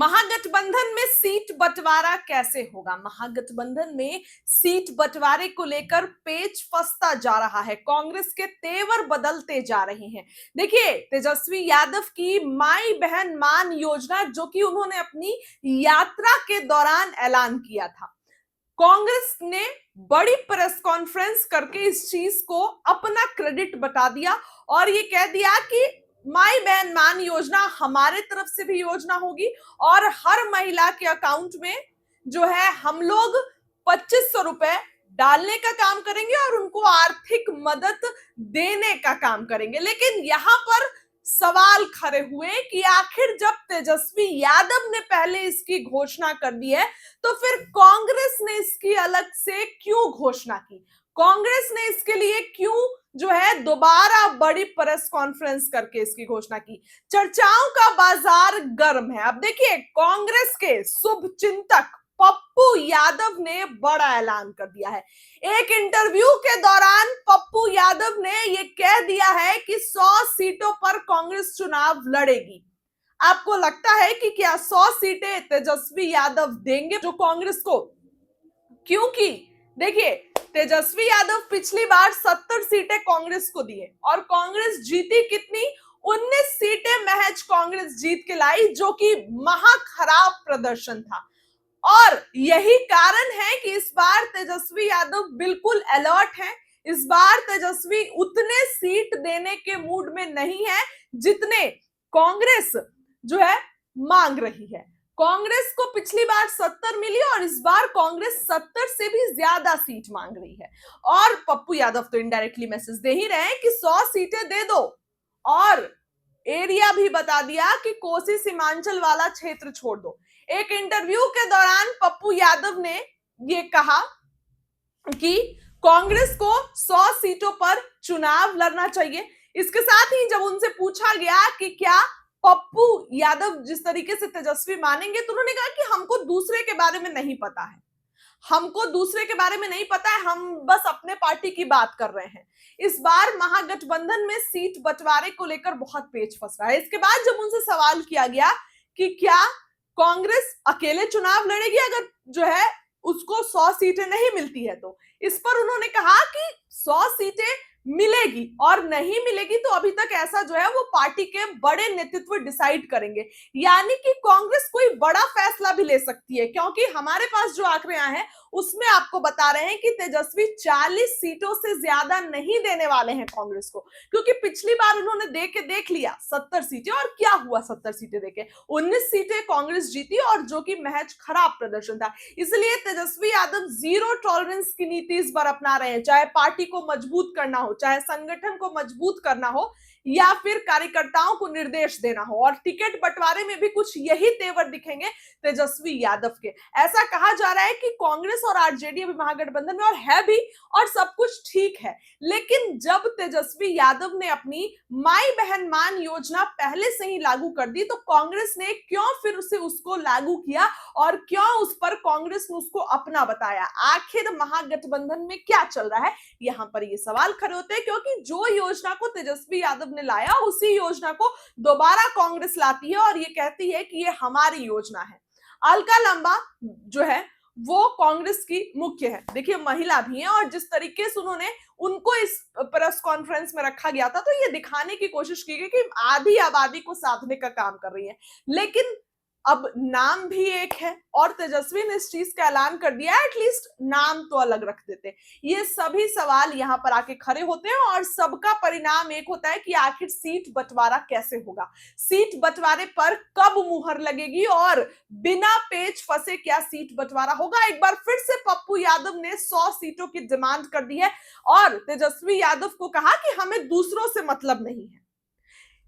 महागठबंधन में सीट बंटवारा कैसे होगा। महागठबंधन में सीट बंटवारे को लेकर पेच फंसता जा रहा है। कांग्रेस के तेवर बदलते जा रहे हैं। देखिए, तेजस्वी यादव की माई बहन मान योजना, जो कि उन्होंने अपनी यात्रा के दौरान ऐलान किया था, कांग्रेस ने बड़ी प्रेस कॉन्फ्रेंस करके इस चीज को अपना क्रेडिट बता दिया और ये कह दिया कि माई बहन मान योजना हमारे तरफ से भी योजना होगी और हर महिला के अकाउंट में जो है हम लोग 2500 रुपए डालने का काम करेंगे और उनको आर्थिक मदद देने का काम करेंगे। लेकिन यहां पर सवाल खड़े हुए कि आखिर जब तेजस्वी यादव ने पहले इसकी घोषणा कर दी है तो फिर कांग्रेस ने इसकी अलग से क्यों घोषणा की। कांग्रेस ने इसके लिए क्यों जो है दोबारा बड़ी प्रेस कॉन्फ्रेंस करके इसकी घोषणा की। चर्चाओं का बाजार गर्म है। अब देखिए, कांग्रेस के शुभ चिंतक पप्पू यादव ने बड़ा ऐलान कर दिया है। एक इंटरव्यू के दौरान पप्पू यादव ने यह कह दिया है कि 100 सीटों पर कांग्रेस चुनाव लड़ेगी। आपको लगता है कि क्या 100 सीटें तेजस्वी यादव देंगे जो कांग्रेस को? क्योंकि देखिए, तेजस्वी यादव पिछली बार 70 सीटें कांग्रेस को दिए और कांग्रेस जीती कितनी? 19 सीटें महज कांग्रेस जीत के लाई, जो कि महा खराब प्रदर्शन था। और यही कारण है कि इस बार तेजस्वी यादव बिल्कुल अलर्ट हैं। इस बार तेजस्वी उतने सीट देने के मूड में नहीं है जितने कांग्रेस जो है मांग रही है। कांग्रेस को पिछली बार 70 मिली और इस बार कांग्रेस 70 से भी ज्यादा सीट मांग रही है। और पप्पू यादव तो इनडायरेक्टली मैसेज दे ही रहे हैं कि 100 सीटें दे दो और एरिया भी बता दिया कि कोसी सीमांचल वाला क्षेत्र छोड़ दो। एक इंटरव्यू के दौरान पप्पू यादव ने यह कहा कि कांग्रेस को 100 सीटों पर चुनाव लड़ना चाहिए। इसके साथ ही जब उनसे पूछा गया कि क्या पप्पू यादव जिस तरीके से तेजस्वी मानेंगे, तो उन्होंने कहा कि हमको दूसरे के बारे में नहीं पता है, हमको दूसरे के बारे में नहीं पता है, हम बस अपने पार्टी की बात कर रहे हैं। इस बार महागठबंधन में सीट बंटवारे को लेकर बहुत पेच फंस रहा है। इसके बाद जब उनसे सवाल किया गया कि क्या कांग्रेस अकेले चुनाव लड़ेगी अगर जो है उसको 100 सीटें नहीं मिलती है, तो इस पर उन्होंने कहा कि 100 सीटें मिलेगी और नहीं मिलेगी तो अभी तक ऐसा जो है वो पार्टी के बड़े नेतृत्व डिसाइड करेंगे। यानी कि कांग्रेस कोई बड़ा फैसला भी ले सकती है, क्योंकि हमारे पास जो आंकड़े हैं उसमें आपको बता रहे हैं कि तेजस्वी 40 सीटों से ज्यादा नहीं देने वाले हैं कांग्रेस को, क्योंकि पिछली बार उन्होंने देख लिया 70 सीटें और क्या हुआ। 70 सीटें देके 19 सीटें कांग्रेस जीती और जो कि महज खराब प्रदर्शन था। इसलिए तेजस्वी यादव जीरो टॉलरेंस की नीति इस बार अपना रहे हैं, चाहे पार्टी को मजबूत करना हो, चाहे संगठन को मजबूत करना हो या फिर कार्यकर्ताओं को निर्देश देना हो। और टिकट बंटवारे में भी कुछ यही तेवर दिखेंगे तेजस्वी यादव के। ऐसा कहा जा रहा है कि कांग्रेस और आरजेडी अभी महागठबंधन में और है भी और सब कुछ ठीक है, लेकिन जब तेजस्वी यादव ने अपनी माई बहन मान योजना पहले से ही लागू कर दी तो कांग्रेस ने क्यों फिर उसे उसको लागू किया और क्यों उस पर कांग्रेस ने उसको अपना बताया। आखिर महागठबंधन में क्या चल रहा है, यहां पर ये सवाल खड़े होते हैं, क्योंकि जो योजना को तेजस्वी यादव ने लाया उसी योजना को दोबारा कांग्रेस लाती है और ये कहती है कि ये हमारी योजना है। अलका लांबा जो है वो कांग्रेस की मुख्य है, देखिए महिला भी है, और जिस तरीके से उन्होंने उनको इस प्रेस कॉन्फ्रेंस में रखा गया था तो ये दिखाने की कोशिश की गई कि आधी आबादी को साधने का काम कर रही है। लेकिन अब नाम भी एक है और तेजस्वी ने इस चीज का ऐलान कर दिया है, एटलीस्ट नाम तो अलग रख देते। ये सभी सवाल यहां पर आके खड़े होते हैं और सबका परिणाम एक होता है कि आखिर सीट बंटवारा कैसे होगा, सीट बंटवारे पर कब मुहर लगेगी और बिना पेच फंसे क्या सीट बंटवारा होगा। एक बार फिर से पप्पू यादव ने 100 सीटों की डिमांड कर दी है और तेजस्वी यादव को कहा कि हमें दूसरों से मतलब नहीं है।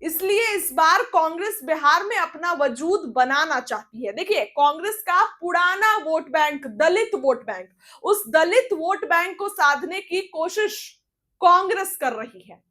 इसलिए इस बार कांग्रेस बिहार में अपना वजूद बनाना चाहती है। देखिए, कांग्रेस का पुराना वोट बैंक दलित वोट बैंक, उस दलित वोट बैंक को साधने की कोशिश कांग्रेस कर रही है।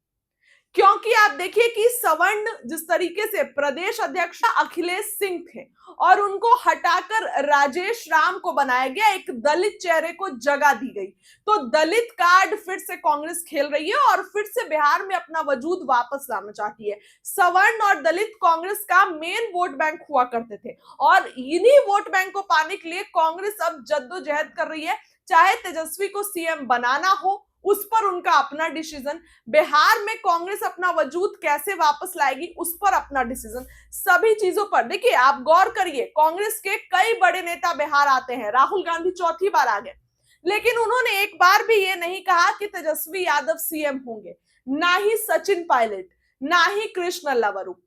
क्योंकि आप देखिए कि सवर्ण जिस तरीके से प्रदेश अध्यक्ष अखिलेश सिंह थे और उनको हटाकर राजेश राम को बनाया गया, एक दलित चेहरे को जगह दी गई, तो दलित कार्ड फिर से कांग्रेस खेल रही है और फिर से बिहार में अपना वजूद वापस लाना चाहती है। सवर्ण और दलित कांग्रेस का मेन वोट बैंक हुआ करते थे और इन्हीं वोट बैंक को पाने के लिए कांग्रेस अब जद्दोजहद कर रही है। चाहे तेजस्वी को सीएम बनाना हो, उस पर उनका अपना डिसीजन, बिहार में कांग्रेस अपना वजूद कैसे वापस लाएगी उस पर अपना डिसीजन, सभी चीजों पर देखिए आप गौर करिए। कांग्रेस के कई बड़े नेता बिहार आते हैं, राहुल गांधी चौथी बार आ गए, लेकिन उन्होंने एक बार भी ये नहीं कहा कि तेजस्वी यादव सीएम होंगे, ना ही सचिन पायलट, ना ही कृष्ण लवरू।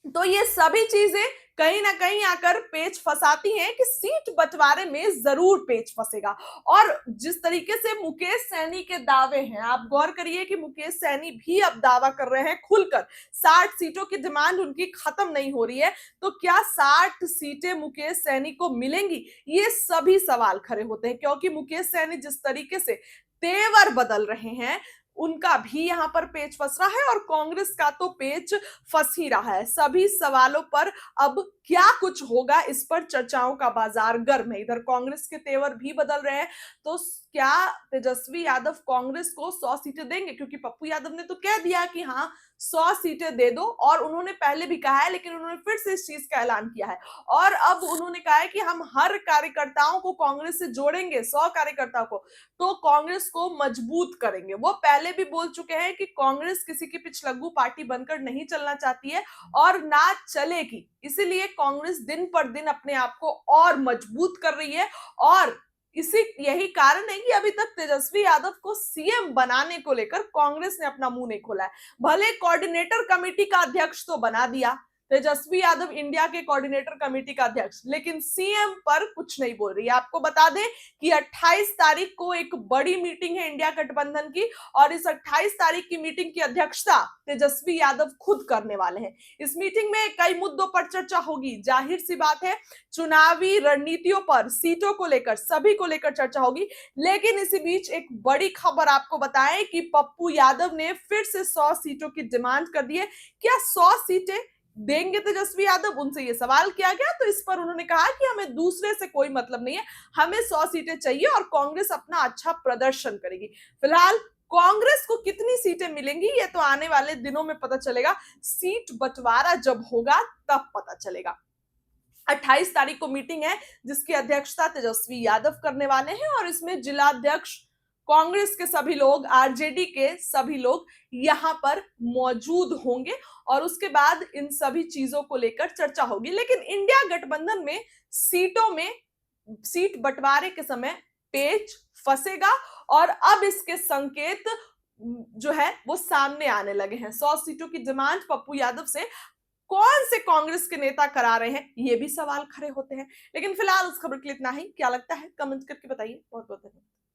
तो ये सभी चीजें कहीं ना कहीं आकर पेच फंसाती हैं कि सीट बंटवारे में जरूर पेच फंसेगा। और जिस तरीके से मुकेश सैनी के दावे हैं, आप गौर करिए कि मुकेश सैनी भी अब दावा कर रहे हैं खुलकर, 60 सीटों की डिमांड उनकी खत्म नहीं हो रही है, तो क्या 60 सीटें मुकेश सैनी को मिलेंगी? ये सभी सवाल खड़े होते हैं, क्योंकि मुकेश सैनी जिस तरीके से तेवर बदल रहे हैं, उनका भी यहां पर पेच फंस रहा है और कांग्रेस का तो पेच फंस ही रहा है। सभी सवालों पर अब क्या कुछ होगा, इस पर चर्चाओं का बाजार गर्म है। इधर कांग्रेस के तेवर भी बदल रहे हैं, तो क्या तेजस्वी यादव कांग्रेस को 100 सीटें देंगे? क्योंकि पप्पू यादव ने तो कह दिया कि हाँ 100 सीटें दे दो, और उन्होंने पहले भी कहा है, लेकिन उन्होंने फिर से इस चीज का ऐलान किया है और अब उन्होंने कहा है कि हम हर कार्यकर्ताओं को कांग्रेस से जोड़ेंगे, 100 कार्यकर्ताओं को, तो कांग्रेस को मजबूत करेंगे। वो पहले भी बोल चुके हैं कि कांग्रेस किसी की पिछलग्गू पार्टी बनकर नहीं चलना चाहती है और ना चलेगी, इसीलिए कांग्रेस दिन पर दिन अपने आप को और मजबूत कर रही है। और इसी यही कारण है कि अभी तक तेजस्वी यादव को सीएम बनाने को लेकर कांग्रेस ने अपना मुंह नहीं खोला है। भले कोऑर्डिनेटर कमेटी का अध्यक्ष तो बना दिया तेजस्वी यादव, इंडिया के कोऑर्डिनेटर कमेटी का अध्यक्ष, लेकिन सीएम पर कुछ नहीं बोल रही है। आपको बता दें कि 28 तारीख को एक बड़ी मीटिंग है इंडिया गठबंधन की, और इस 28 तारीख की मीटिंग की अध्यक्षता तेजस्वी यादव खुद करने वाले हैं। इस मीटिंग में कई मुद्दों पर चर्चा होगी, जाहिर सी बात है चुनावी रणनीतियों पर, सीटों को लेकर, सभी को लेकर चर्चा होगी। लेकिन इसी बीच एक बड़ी खबर आपको बताएं कि पप्पू यादव ने फिर से 100 सीटों की डिमांड कर दी है। क्या 100 सीटें देंगे तेजस्वी यादव? उनसे ये सवाल किया गया, तो इस पर उन्होंने कहा कि हमें दूसरे से कोई मतलब नहीं है, हमें 100 सीटें चाहिए और कांग्रेस अपना अच्छा प्रदर्शन करेगी। फिलहाल कांग्रेस को कितनी सीटें मिलेंगी ये तो आने वाले दिनों में पता चलेगा, सीट बंटवारा जब होगा तब पता चलेगा। 28 तारीख को मीटिंग है जिसकी अध्यक्षता तेजस्वी यादव करने वाले हैं और इसमें जिलाध्यक्ष कांग्रेस के सभी लोग, आरजेडी के सभी लोग यहां पर मौजूद होंगे और उसके बाद इन सभी चीजों को लेकर चर्चा होगी। लेकिन इंडिया गठबंधन में सीटों में, सीट बंटवारे के समय पेच फंसेगा और अब इसके संकेत जो है वो सामने आने लगे हैं। 100 सीटों की डिमांड पप्पू यादव से कौन से कांग्रेस के नेता करा रहे हैं, ये भी सवाल खड़े होते हैं। लेकिन फिलहाल उस खबर के लिए इतना ही। क्या लगता है कमेंट करके बताइए। बहुत बहुत धन्यवाद।